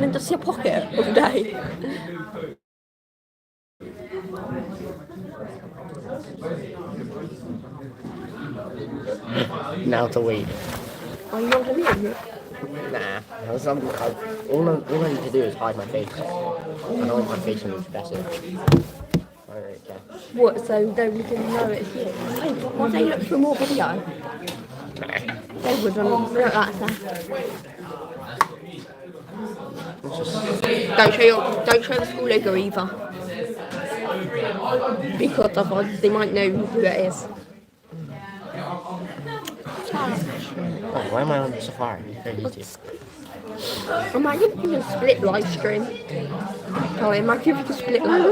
then just your pocket all day. Now to wait. Are you not going to leave it? Nah. All I need to do is hide my face. I don't want my face to be expressive. I don't really care. What, so nobody can know it's you? Hey, why don't they look for more video? They wouldn't look at that. Don't show the school logo either. Because otherwise they might know who it is. Oh, why am I on Safari? YouTube. Imagine if you could split live stream. Oh, imagine if you could split live.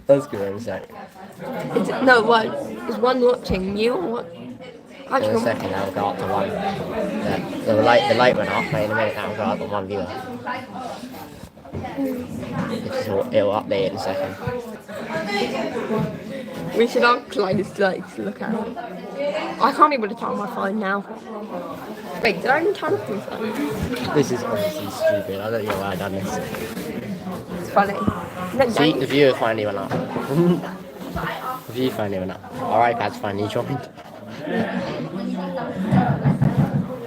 That's good, I'm sorry. No, what? Is one watching you or what? In a second, that'll go up to one. The light went off, but in a minute that'll go up to one viewer. It'll update in a second. We should all close to look at it. I can't even turn on my phone now. Wait, did I even turn off my phone? This is honestly stupid. I don't know why I've done this. It's funny. No, See, the viewer finally went up. The view finally went up. Our iPad's finally joined.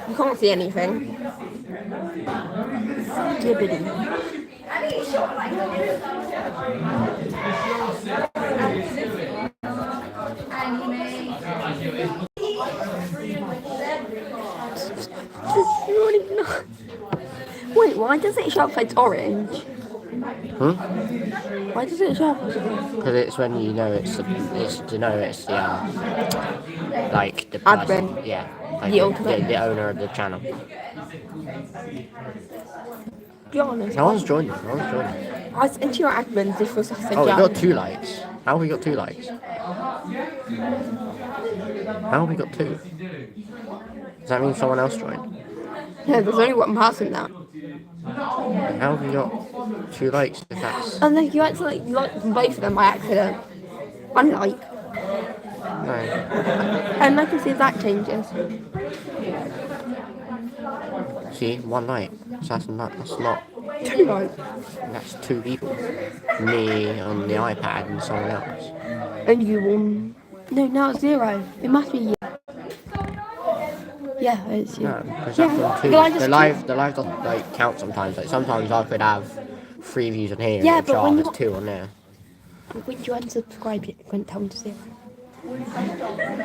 You can't see anything. Gibbity. Wait, why does it show up it's orange? Why does it show up? Because it's when you know it's the like the admin. Person, yeah, like the owner of the channel. Be honest. No one's joined. No one's joined. I was into your admins. This was like we got 2 likes. How have we got 2 likes? How have we got 2? Does that mean someone else joined? Yeah, there's only one person now. How have we got 2 likes if that's... And then you actually like both of them by accident. One like. No. And I can see if that changes. See, 1 like. So that's not... 2 likes. That's 2 people. Me on the iPad and someone else. And you on... No, now it's 0. It must be you. Yeah, it's you. No, because that's on 2. The live doesn't like count sometimes. Like sometimes I could have 3 views on here and the chart has 2 on there. But when you unsubscribe, you couldn't tell them to 0.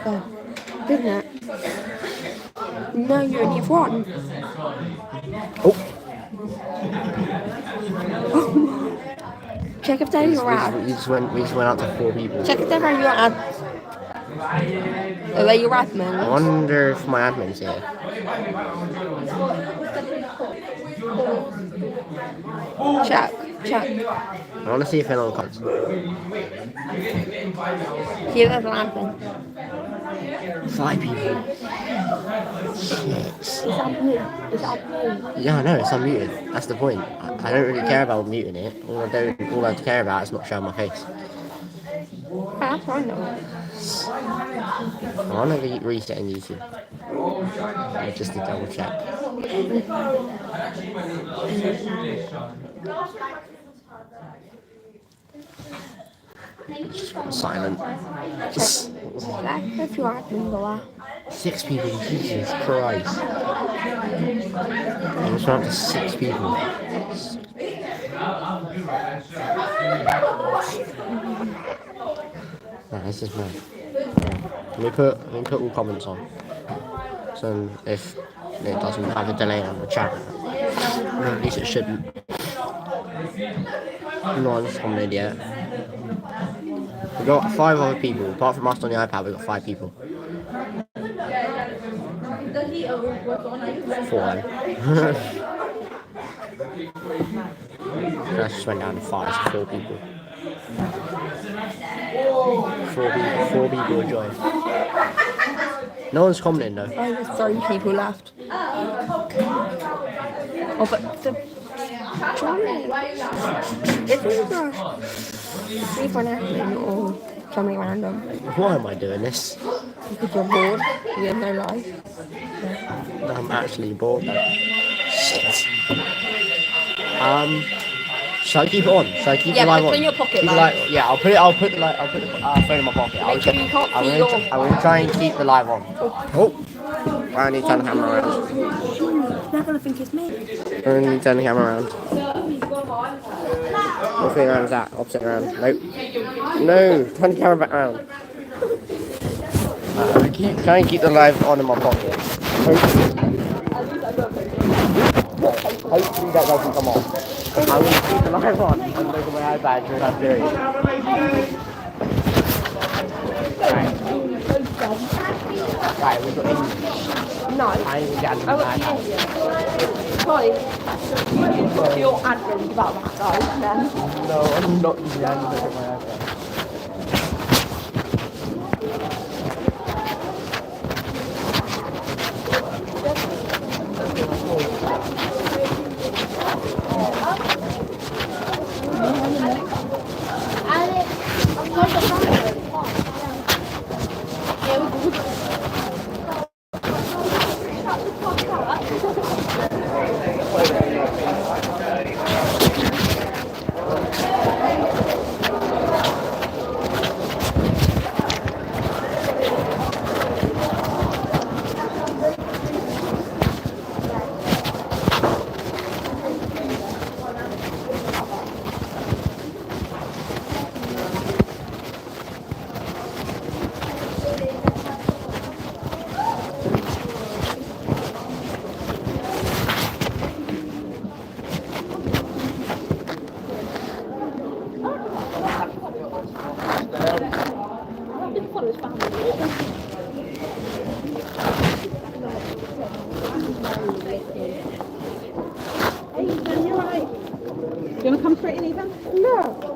Oh, didn't it? No, you only have 1. Oh! Check if they're your ads. We just went out to 4 people. Check if they're your ads. Are they your admins? I wonder if my admin's here. Check. I want to see if anyone comes. Here, there's an admin. 5 people. Shit. It's unmuted. Yeah, I know, it's unmuted. That's the point. I don't really care about muting it. All I care about is not showing my face. That's fine though. I want to reset in YouTube. Just to double check. Silent. If you are admin, 6 people, Jesus Christ. I just went up to 6 people. Nah, this is mad. Let me put all comments on. So if it doesn't have a delay on the chat. Or at least it shouldn't. No one's commented yet. We've got 5 other people. Apart from us on the iPad, we've got 5 people. 4. That just went down to 5, so 4 people. 4 people are joined. No one's commenting though. Oh, there's 3 people left. Oh, but the... It's either an admin or something random. Why am I doing this? Because you're bored, you have no life. Yeah. I'm actually bored. Shit. Shall I keep it on? Shall I keep Yeah, the live put on? it in your pocket, Keep the man. yeah, I'll put the phone in my pocket. Make sure you can't I'm see gonna, your... I'm gonna try and keep the live on. Oh, I need to turn the camera around. They're going to think it's me. I need to turn the camera around. What thing around is that? Opposite around. Nope. No, turn the camera back around. Try and keep the live on in my pocket. Hopefully that doesn't come off. I'm going to keep the live on and look at my iPad during that period. Right, we've got English. No. I ain't even getting the iPad. Sorry. You put your admin about that, guys, then. No, I'm not using the iPad. Look at my iPad. You want to come straight in, Ethan? No.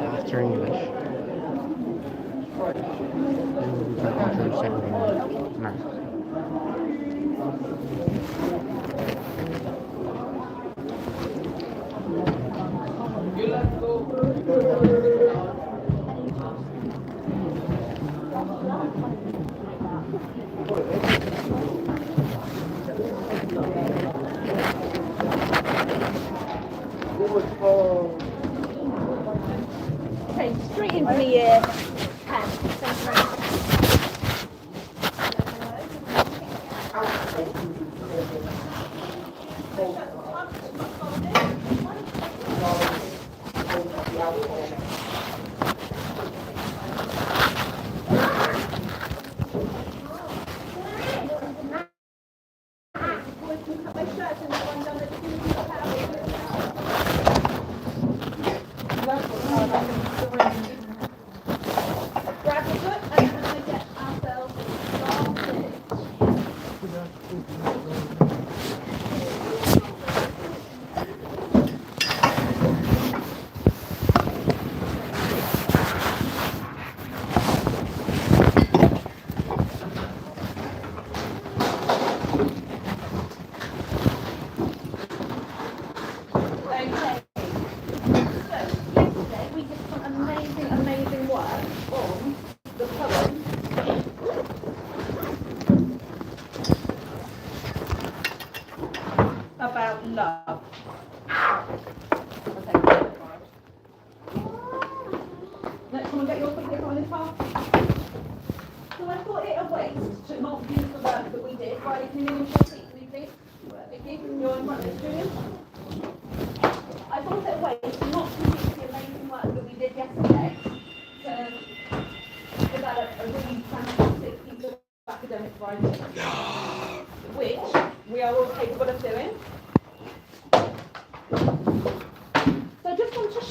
After English. No. Okay, straight into the year 10.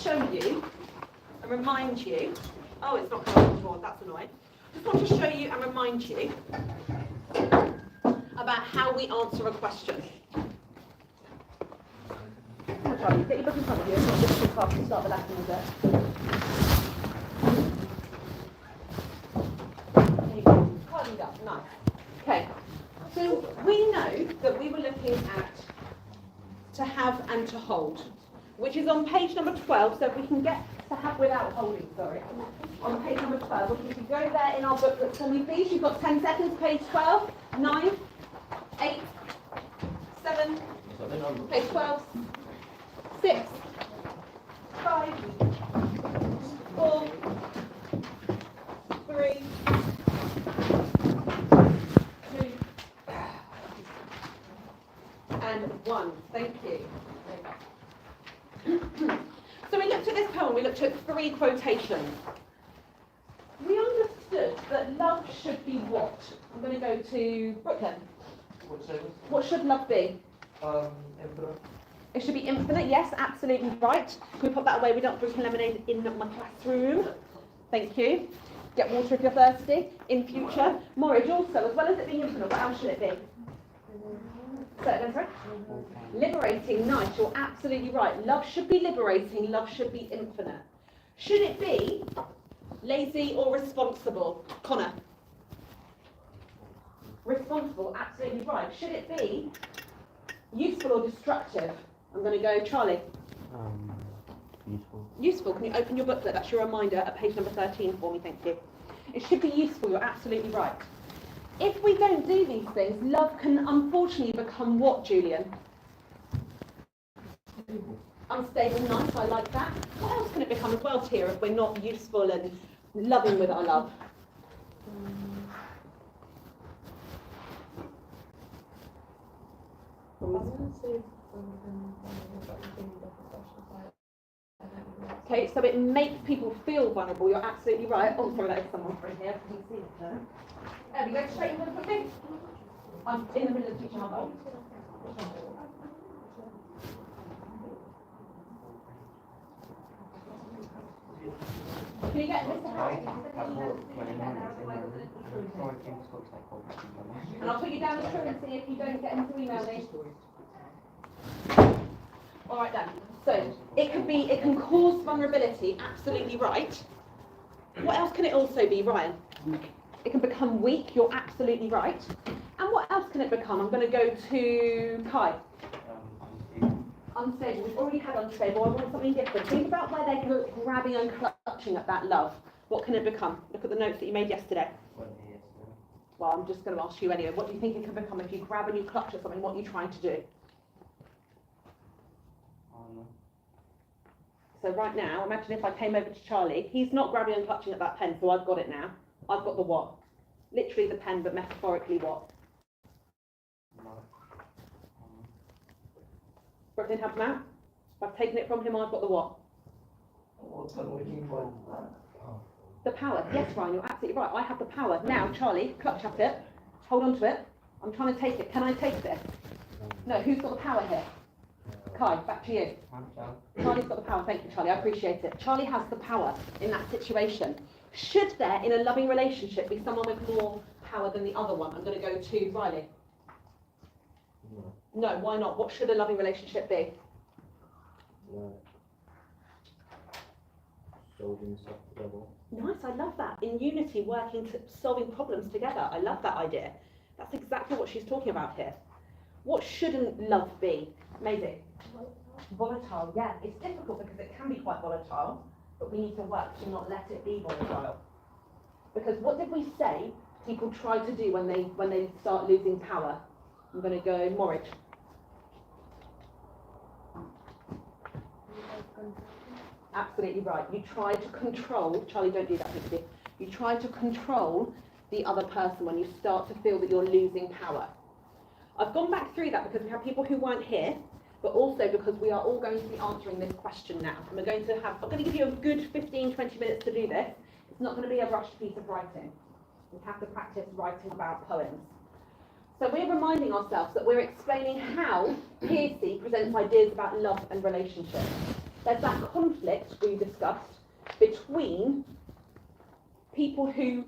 show you and remind you. Oh, it's not coming on the board, that's annoying. Just want to show you and remind you about how we answer a question. Come on, Charlie, get your book in front of you. It's not just too fast to start the lesson, is it? There you go. Tidied up, nice. Okay, so we know that we were looking at to have and to hold, which is on page number 12, so if we can get to have without holding, sorry. On page number 12, if you could go there in our booklet for me, please. You've got 10 seconds, page 12, 9, 8, 7, page 12, 6, 5, 4, 3, 2, and 1. Thank you. So we looked at this poem, we looked at 3 quotations. We understood that love should be what? I'm going to go to Brooklyn. What should love be? Infinite. It should be infinite, yes, absolutely right. Can we put that away? We don't drink lemonade in my classroom. Thank you. Get water if you're thirsty in future. Morage also, as well as it being infinite, what else should it be? Say it again, sorry. Liberating, nice, you're absolutely right. Love should be liberating, love should be infinite. Should it be lazy or responsible? Connor. Responsible, absolutely right. Should it be useful or destructive? I'm going to go Charlie. Useful. Useful, can you open your booklet? That's your reminder at page number 13 for me, thank you. It should be useful, you're absolutely right. If we don't do these things, love can unfortunately become what, Julian? Unstable, nice, I like that. What else can it become as well, Tia, if we're not useful and loving with our love? Okay, so it makes people feel vulnerable, you're absolutely right. Oh, sorry, that is someone from here. Can you see it there? There we go, straight into the quickly. I'm in the middle of teaching our bowl. Can you get Mr. Harris? And I'll put you down as truancy if you don't get him to email me. Alright then. So it can cause vulnerability, absolutely right. What else can it also be, Ryan? It can become weak, you're absolutely right. And what else can it become? I'm going to go to Kai. Unstable. We've already had unstable. I want something different. Think about where they're grabbing and clutching at that love. What can it become? Look at the notes that you made yesterday. Well, I'm just going to ask you anyway. What do you think it can become if you grab and you clutch at something? What are you trying to do? So right now, imagine if I came over to Charlie. He's not grabbing and clutching at that pen, so I've got it now. I've got the what? Literally the pen, but metaphorically what? Brooklyn, help him out. If I've taken it from him, I've got the what? The power. Yes, Ryan, you're absolutely right. I have the power. Now, Charlie, clutch at it. Hold on to it. I'm trying to take it. Can I take this? No, who's got the power here? Kai, back to you. Charlie's got the power. Thank you, Charlie. I appreciate it. Charlie has the power in that situation. Should there, in a loving relationship, be someone with more power than the other one? I'm going to go to Riley. No, why not? What should a loving relationship be? Solving stuff together. Nice, I love that. In unity, working to solving problems together. I love that idea. That's exactly what she's talking about here. What shouldn't love be? Maisie? Volatile, yeah. It's difficult because it can be quite volatile, but we need to work to not let it be volatile. Because what did we say people try to do when they start losing power? I'm going to go Morridge. Absolutely right. You try to control, Charlie, don't do that, please. You try to control the other person when you start to feel that you're losing power. I've gone back through that because we have people who weren't here, but also because we are all going to be answering this question now. And I'm going to give you a good 15, 20 minutes to do this. It's not going to be a rushed piece of writing. We have to practice writing about poems. So we're reminding ourselves that we're explaining how Piercy presents ideas about love and relationships. there's that conflict we discussed between people who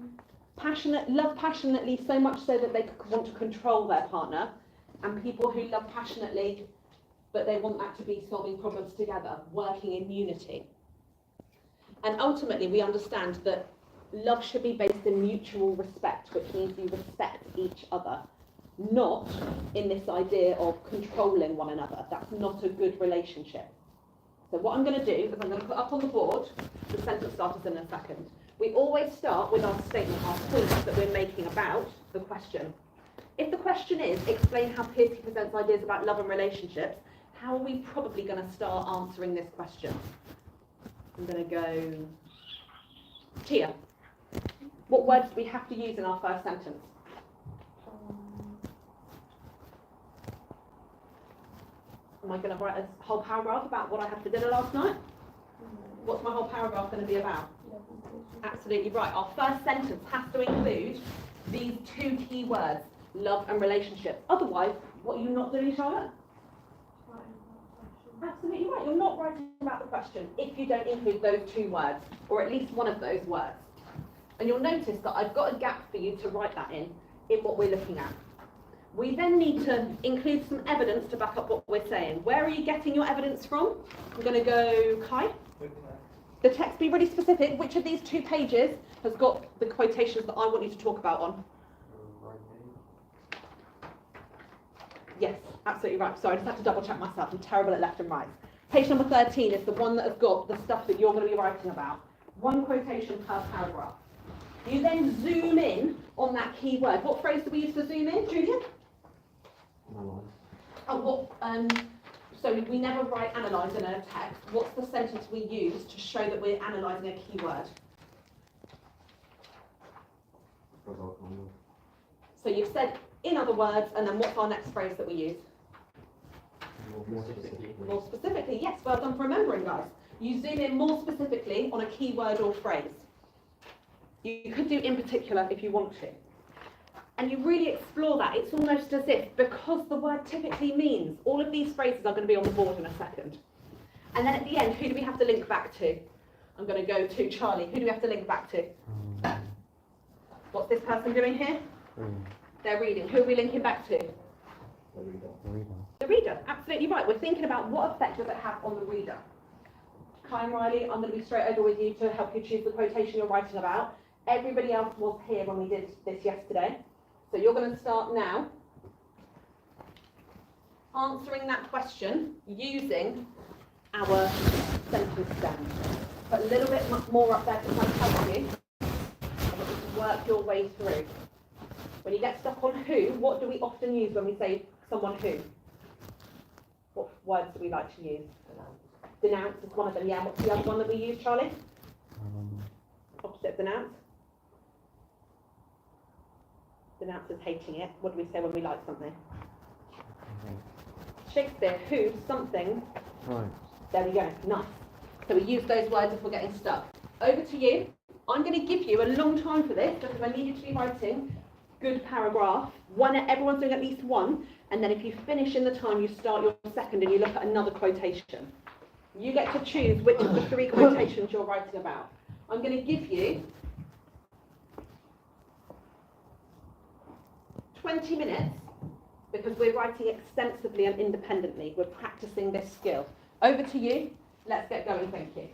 love passionately so much so that they want to control their partner, and people who love passionately but they want that to be solving problems together, working in unity. And ultimately we understand that love should be based in mutual respect, which means you respect each other, not in this idea of controlling one another. That's not a good relationship. So what I'm going to do is I'm going to put up on the board the sentence starters in a second. We always start with our statement, our points that we're making about the question. If the question is, explain how Piercy presents ideas about love and relationships, how are we probably going to start answering this question? I'm going to go, Tia, what words do we have to use in our first sentence? Am I going to write a whole paragraph about what I had for dinner last night? What's my whole paragraph going to be about? Absolutely right. Our first sentence has to include these two key words, love and relationship. Otherwise, what are you not doing, Charlotte? Absolutely right. You're not writing about the question if you don't include those two words, or at least one of those words. And you'll notice that I've got a gap for you to write that in what we're looking at. We then need to include some evidence to back up what we're saying. Where are you getting your evidence from? I'm going to go Kai. The text, be really specific. Which of these 2 pages has got the quotations that I want you to talk about on? Yes, absolutely right. Sorry, I just have to double check myself. I'm terrible at left and right. Page number 13 is the one that has got the stuff that you're going to be writing about. 1 quotation per paragraph. You then zoom in on that key word. What phrase do we use to zoom in, Julian? So we never write analyse in a text. What's the sentence we use to show that we're analysing a key word? So you've said, in other words, and then what's our next phrase that we use? More specifically. More specifically, yes, well done for remembering, guys. You zoom in more specifically on a key word or phrase. You could do in particular if you want to. And you really explore that. It's almost as if, because the word typically means, all of these phrases are going to be on the board in a second. And then at the end, who do we have to link back to? I'm going to go to Charlie. Who do we have to link back to? What's this person doing here? They're reading. Who are we linking back to? The reader. The reader, absolutely right. We're thinking about what effect does it have on the reader. Kai and Riley, I'm going to be straight over with you to help you choose the quotation you're writing about. Everybody else was here when we did this yesterday. So you're going to start now answering that question using our sentence stem. Put a little bit more up there to kind of help you and just work your way through. When you get stuck on who, what do we often use when we say someone who? What words do we like to use? Denounce is one of them. Yeah, what's the other one that we use, Charlie? Opposite of denounce. Denounce is hating it. What do we say when we like something? Shakespeare, who, something. Right. There we go. Nice. So we use those words if we're getting stuck. Over to you. I'm going to give you a long time for this because I need you to be writing good paragraph. Everyone's doing at least one. And then if you finish in the time, you start your second and you look at another quotation. You get to choose which of the 3 quotations you're writing about. I'm going to give you 20 minutes because we're writing extensively and independently. We're practicing this skill. Over to you. Let's get going. Thank you.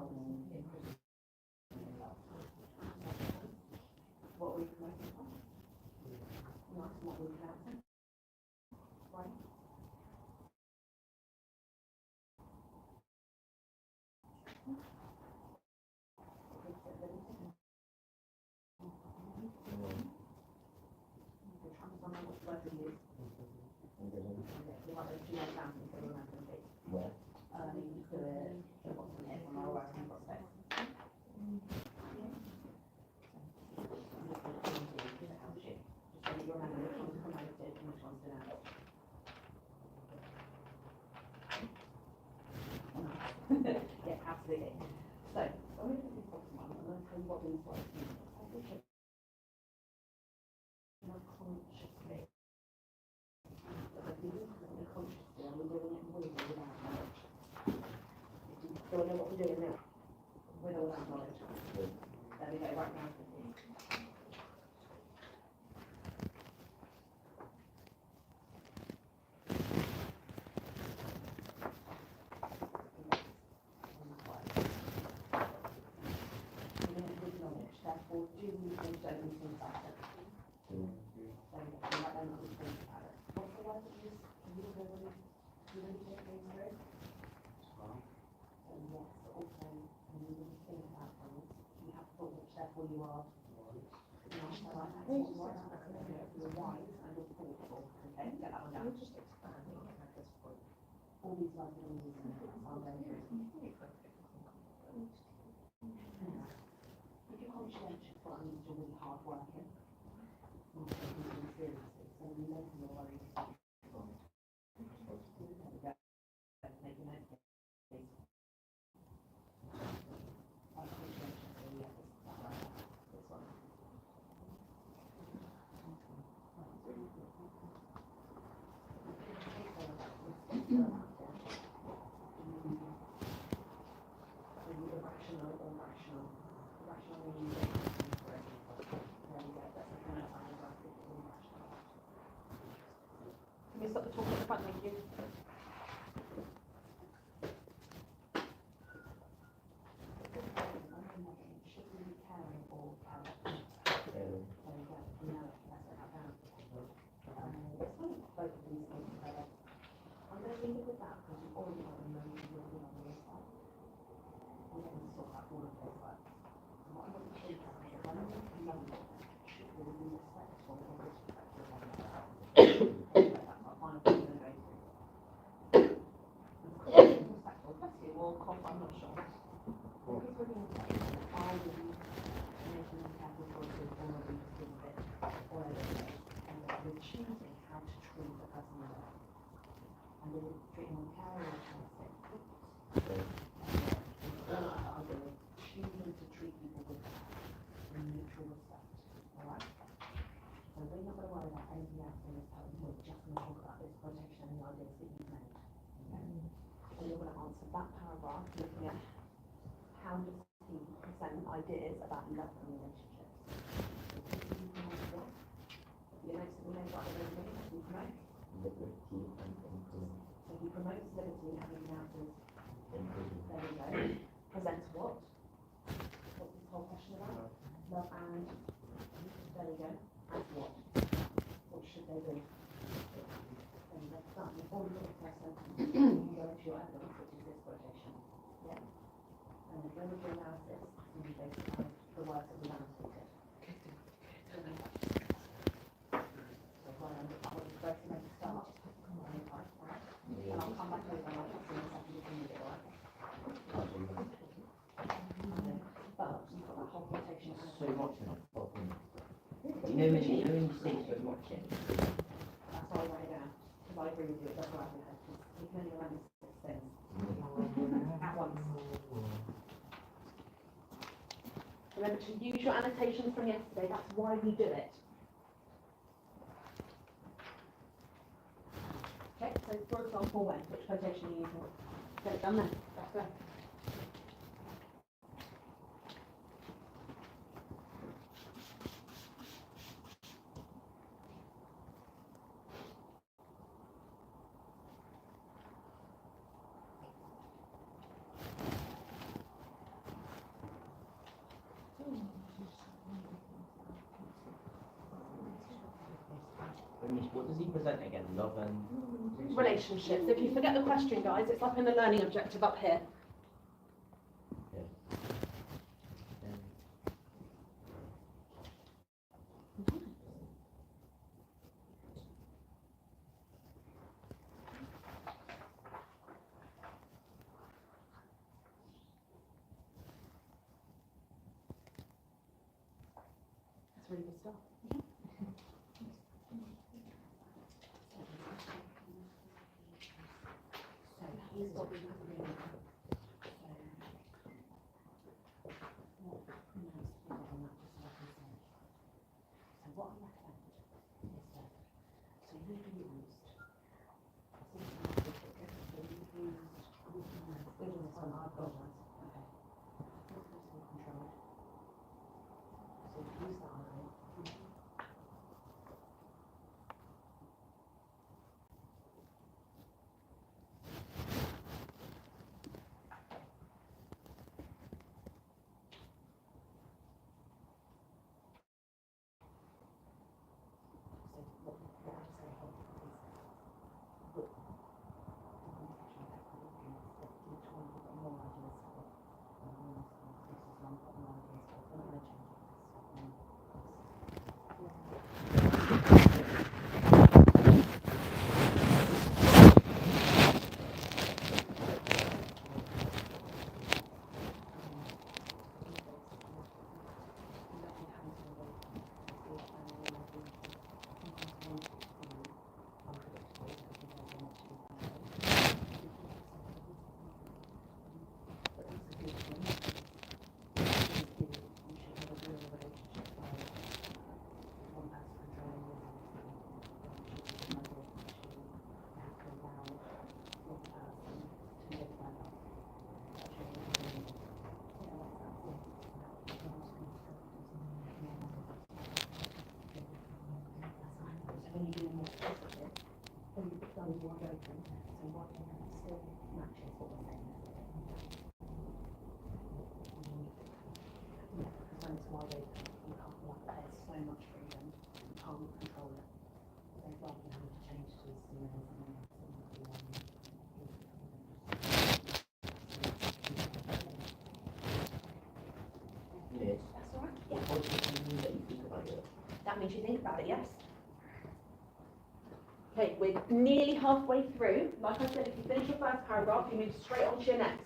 What are we promoting from? Nice, what we pronouncing? Right. Yeah, absolutely. So, I'm going to do this bottom one, and I'll tell you what these words mean. Consciously. But if you do something consciously, and we're doing it with or without knowledge. Do I know what we're doing now? With or without knowledge? There we go, right now. Therefore, do we think, don't we think about it? So, right then, we think about it. What's the word that you use? Can you really take things through? And yes, also, when you really think about things, you have thought, which therefore you are. Not so like that. You're wise and you're thoughtful. Okay, get that one down. Just expanding at this point. All these words that I'm using are very good. If you're conscientious, what I mean is you're really hard working. You're taking things seriously, so you know your worries. Make a note, please. I'm conscientious, so yeah, that's right. This one. Irrational or rational. Rational means you don't think correctly. There we go, that's the kind of time where I think it's irrational. Can we stop the talk at the front, thank you? Should we be caring or caring? There we go, we know it, that's what happened. It's funny, both of these things together. I'm going to leave it with that because you've already got a moment of working on your side. We're going to sort out all of those words. And what I want you to think about is when you love it, will you be respectful or disrespectful of one another? That's our final thing we're going to go through. Respectful, bless you, or cough, I'm not sure. Because we're being respectful, are we making careful choices or are we just being a bit oily? And we're choosing how to treat the person we're with. And we're treating them care or choosing. Choosing to treat people with mutual respect. Alright? So we're not going to worry about anything else in this poem. We're just going to talk about this quotation and the ideas that you've made. Okay? So you're going to answer that paragraph looking at how does he present ideas about love and relationships. So you promote what? You know, so we know what it is you promote. So he promotes liberty and he pronounces. There we go. Presents what? What's this whole question about? Love and. There we go. And what? What should they do? There we go. Done. You've already got the first sentence. You can go into your evidence, which is this quotation. Yeah. And then when we do analysis, you basically have the words that we've annotated. So when I'm first going to start, and I'll come back over and I'll just see in a second if you need it, alright? But you've got that whole quotation. So watching. You know when you sleep, so watching. That's why I write it down, because I agree with you, it does write your head, because you can only remember 6 things at once. Remember to use your annotations from yesterday, that's why we do it. Okay, so for example, when, which quotation are you using? Get it done then, let's go. What does he present again? Love and Relationships. If you forget the question, guys, it's up in the learning objective up here. That's really good stuff. Yes. That's all right. Yeah. What does it mean that you think about it? That means you think about it, yes? Okay, we're nearly halfway through. Like I said, if you finish your first paragraph, you move straight on to your next.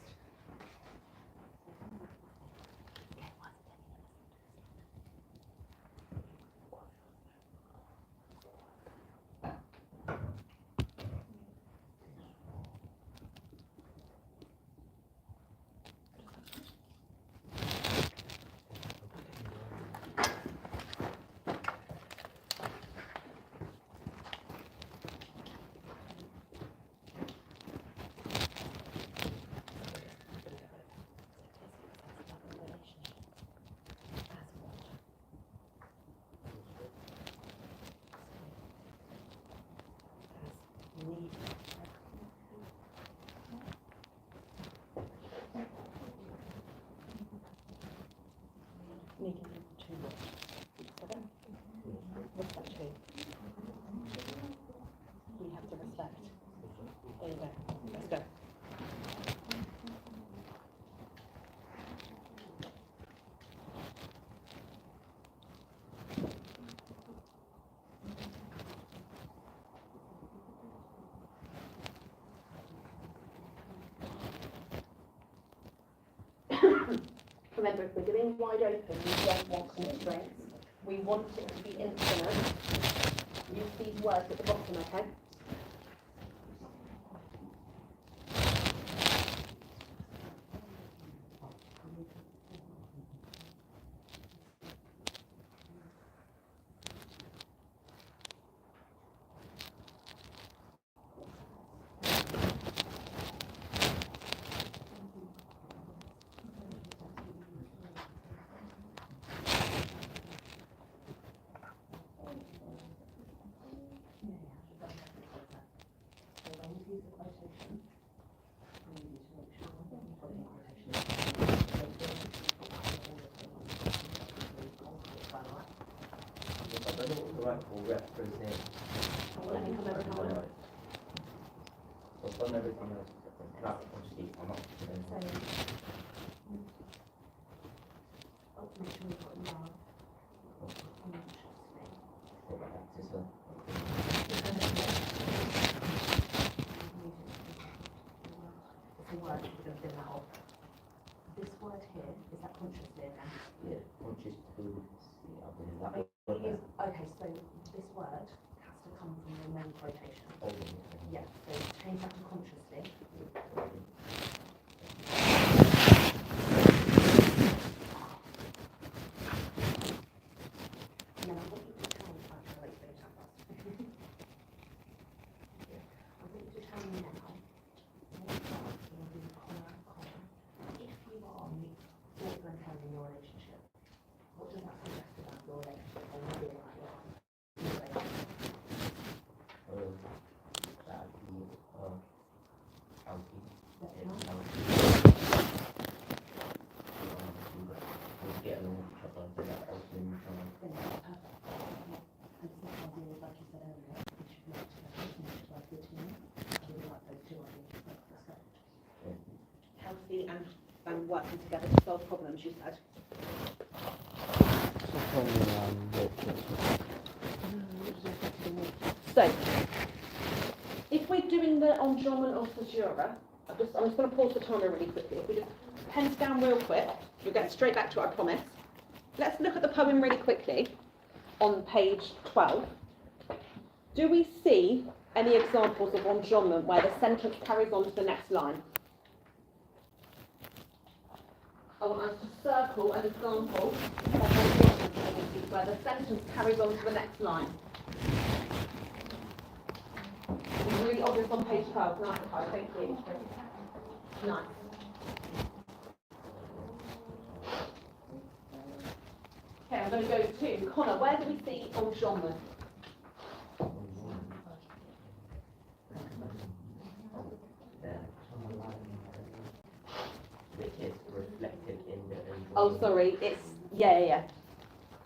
Needing too much. Respect who? We have to respect. There you go. Let's go. Remember, if we're doing wide open, we don't want constraints. We want it to be infinite. Use these words at the bottom, okay? I don't know what the right for represent. Let me come over and have a look. So from everything else, not consciously, I'm not This word here, is that consciously again? yeah, conscious to see, I believe that. Okay, so this word has to come from your main quotation. Yeah, so change that to consciously. Now, I want you to tell me, I want you to tell me now, if you are thoughtful and caring in your relationship, what does that suggest about your relationship or you feel like your relationship? That be healthy. That's It's not healthy. We get along with each other, so that helps in trying. then that's perfect. And it's not ideal, like you said earlier, we should work together, we should work good team. I really like those two ideas, let's go. Healthy and working together to solve problems, you said. So, if we're doing the enjambment of the Jura, I'm just going to pause the timer really quickly. If we just pens down real quick, you'll get straight back to it, I promise. Let's look at the poem really quickly on page 12. Do we see any examples of enjambment where the sentence carries on to the next line? I want us to circle an example of enjambment where the sentence carries on to the next line. It's really obvious on page 12. Nice, thank you. Nice. Okay, I'm going to go to Connor. Where do we see enjambment? Which is reflected in the. Oh, sorry. It's yeah.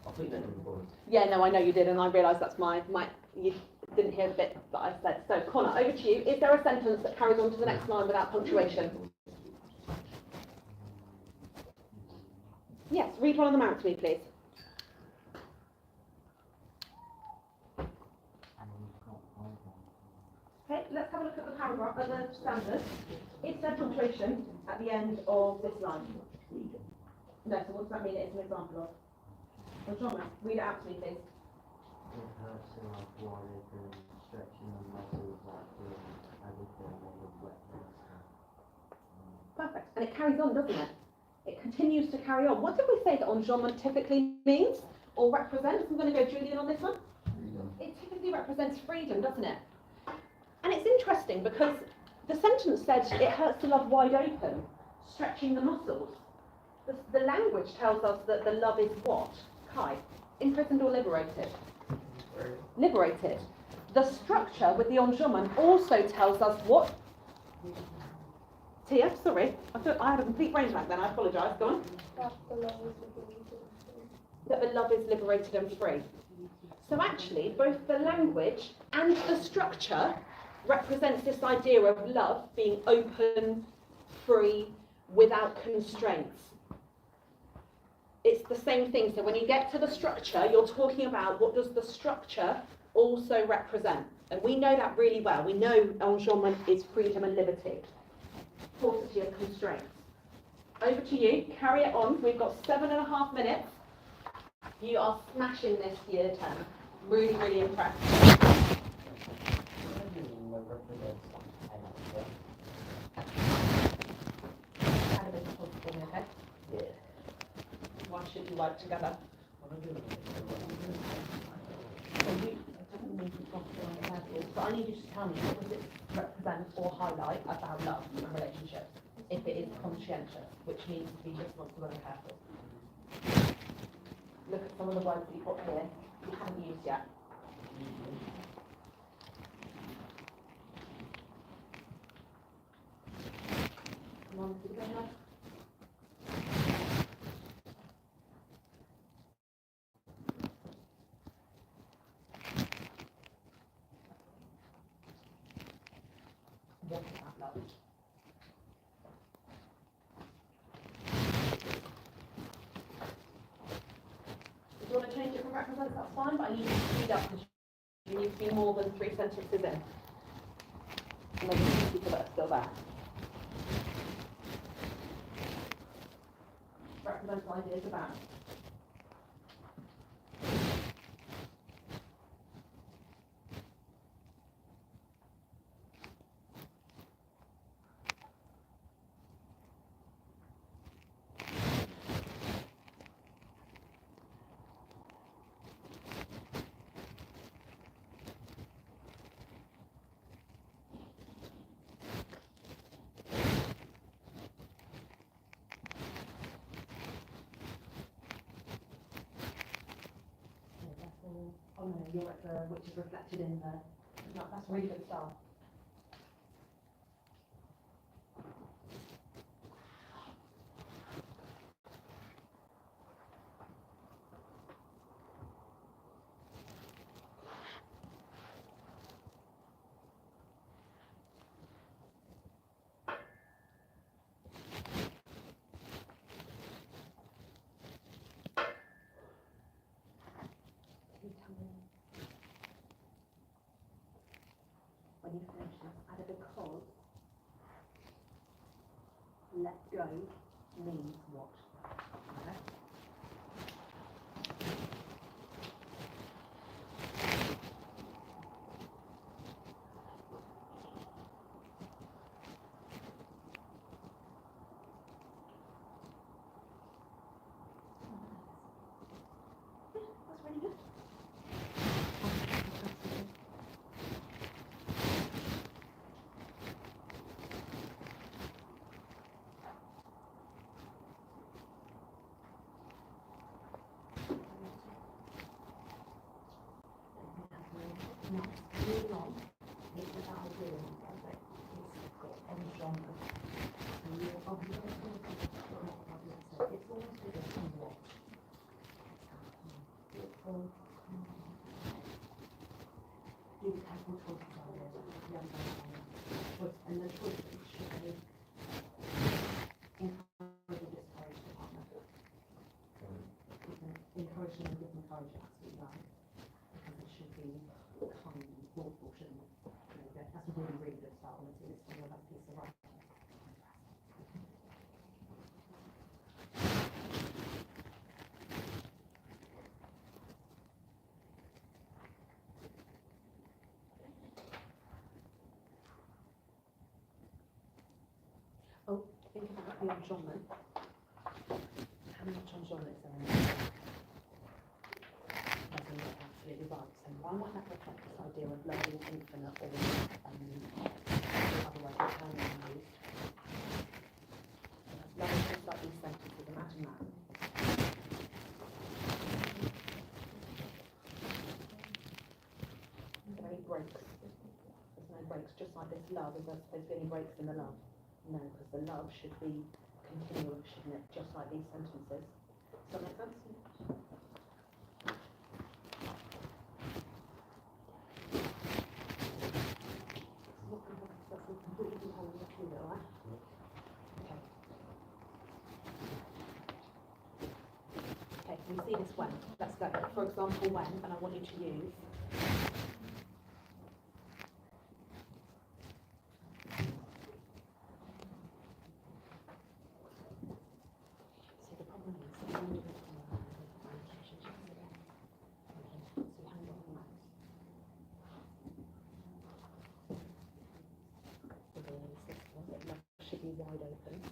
I put that in the board. Yeah, no, I know you did, and I realised that's my. You didn't hear the bit that I said. So, Connor, over to you. Is there a sentence that carries on to the next line without punctuation? Yes. Read one of them out to me, please. Okay, let's have a look at the paragraph, at the standard. Is there punctuation at the end of this line? No, so what does that mean it's an example of? Well, John, read it out to me, please. Perfect. And it carries on, doesn't it? It continues to carry on. What did we say that enjambment typically means or represents? I'm going to go Julian on this one. It typically represents freedom, doesn't it? And it's interesting because the sentence said it hurts to love wide open, stretching the muscles. The language tells us that the love is what? Kai, imprisoned or liberated? Liberated. The structure with the enjambment also tells us what? Tia, sorry, I had a complete brain blank then, I apologise, go on. That the love is liberated and free. So actually, both the language and the structure represents this idea of love being open, free, without constraints. It's the same thing. So when you get to the structure, you're talking about what does the structure also represent. And we know that really well. We know enjambment is freedom and liberty. Paucity of constraints. Over to you. Carry it on. We've got 7.5 minutes. You are smashing this year 10. Really, really impressed. Okay? Yeah. Why should you work together? But I need you to tell me what does it represent or highlight about love and relationships if it is conscientious, which means to be responsible and careful. Look at some of the words that you've got here you haven't used yet. Come on, keep going on. what is that love? If you want to change it from represents, that's fine, but I need you to speed up because you need to be more than 3 sentences in. And there's a few people that are still there. Represents ideas about. Oh no, you're at the, which is reflected in the, no, that's a really good start. Can you tell me when you finish this, add a because let go means what? Okay. That's really good. No, moving on. It's about doing perfect. It's got any genre. So you are going to it's almost as if you watch. Do the careful choices on it. And the choices should be encourage or discourage the partner. Encourage them and give them courage, absolutely right. Because it should be kind and thoughtful, shouldn't it? There you go. That's a really, really good start. Honestly, this is another piece of writing. Oh, think about the enjambment. How much enjambment is there in there? Absolutely right. So why might that reflect this idea of love is infinite or otherwise eternally used? Love is just like these sentences, imagine that. Are there any breaks? There's no breaks, just like this love. Is there supposed to be any breaks in the love? No, because the love should be continuous, shouldn't it? Just like these sentences. Does that make sense? That's a completely whole look through it, alright? Okay. Okay, we see this when. Let's go. For example, when, and I want you to use. See, the problem is that when you look at the relationships, so you haven't got the max. Love should be wide open.